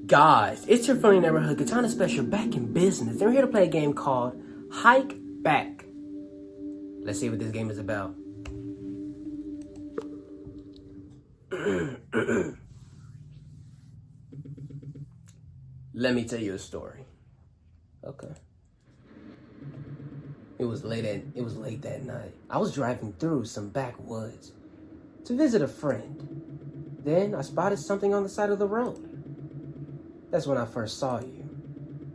Guys, it's your friendly neighborhood Katana Special back in business. And we're here to play a game called Hike Back. Let's see what this game is about. Let me tell you a story. Okay. It was late that night. I was driving through some backwoods to visit a friend. Then I spotted something on the side of the road. That's when I first saw you,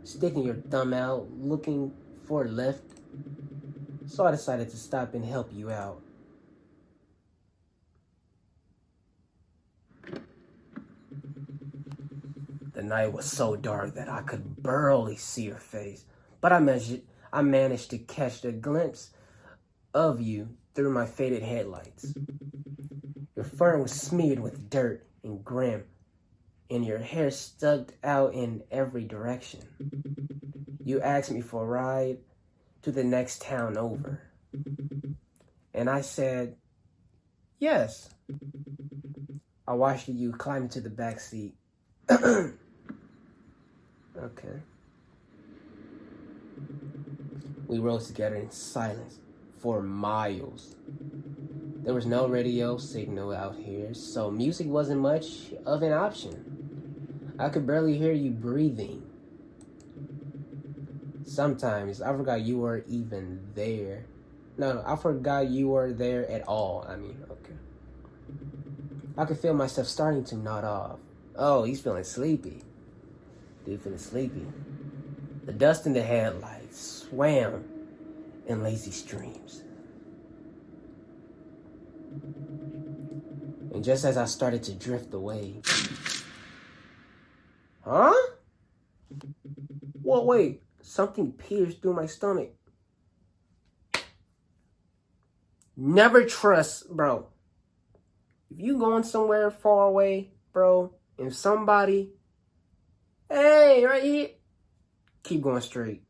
sticking your thumb out, looking for a lift. So I decided to stop and help you out. The night was so dark that I could barely see your face, but I managed to catch a glimpse of you through my faded headlights. Your fur was smeared with dirt and grim, and your hair stuck out in every direction. You asked me for a ride to the next town over, and I said, yes. I watched you climb into the back seat. Okay. We rode together in silence for miles. There was no radio signal out here, so music wasn't much of an option. I could barely hear you breathing. Sometimes I forgot you were even there. No, I forgot you were there at all. Okay. I could feel myself starting to nod off. Oh, he's feeling sleepy. Dude feeling sleepy. The dust in the headlights swam in lazy streams. And just as I started to drift away... Huh? Well, wait. Something pierced through my stomach. Never trust, bro. If you going somewhere far away, bro, and somebody, hey, right here, keep going straight.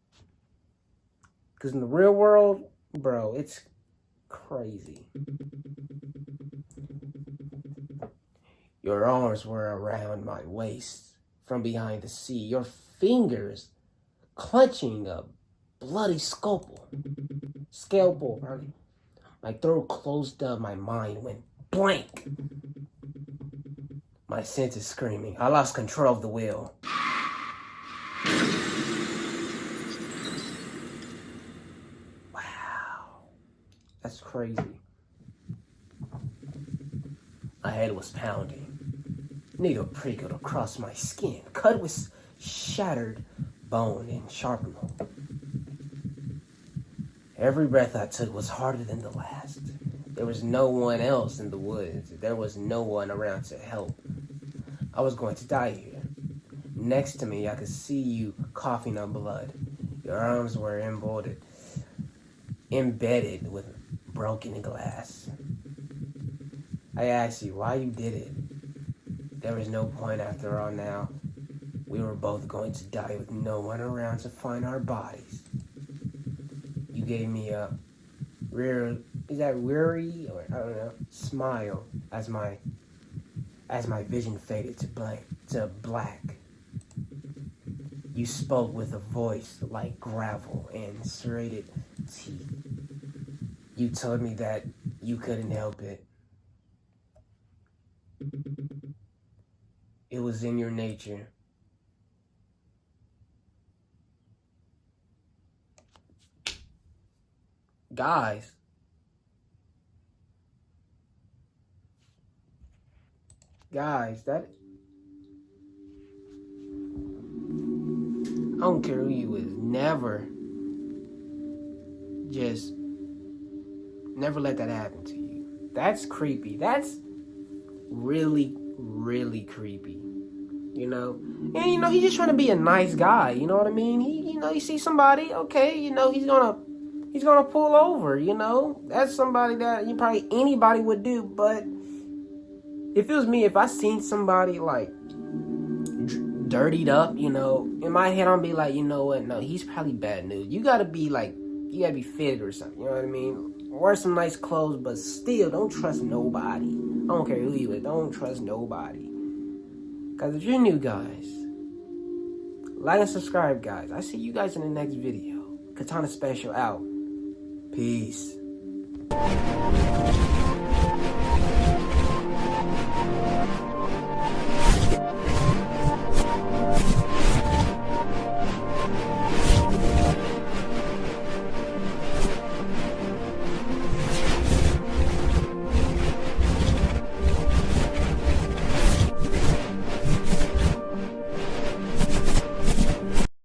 Because in the real world, bro, it's crazy. Your arms were around my waist from behind the seat. Your fingers clutching a bloody scalpel. My throat closed up. My mind went blank. My senses screaming. I lost control of the wheel. Wow. That's crazy. My head was pounding. Needle prickled across my skin. Cut with shattered bone and sharpened. Every breath I took was harder than the last. There was no one else in the woods. There was no one around to help. I was going to die here. Next to me, I could see you coughing up blood. Your arms were embedded with broken glass. I asked you why you did it. There was no point after all now. We were both going to die with no one around to find our bodies. You gave me a weary or I don't know, smile as my vision faded to black. You spoke with a voice like gravel and serrated teeth. You told me that you couldn't help it. It was in your nature. Guys. That... I don't care who you is. Never let that happen to you. That's creepy. That's really, really creepy. You know? And, he's just trying to be a nice guy. You know what I mean? You see somebody, okay, he's gonna pull over, That's somebody that probably anybody would do, but if it was me, if I seen somebody, like, dirtied up, in my head, I'm be like, you know what, no, he's probably bad news. You gotta be fitted or something, you know what I mean? Wear some nice clothes, but still, don't trust nobody. I don't care who you is, don't trust nobody. Because if you're new, guys, Like and subscribe, guys. I see you guys in the next video. Katana Special out. Peace.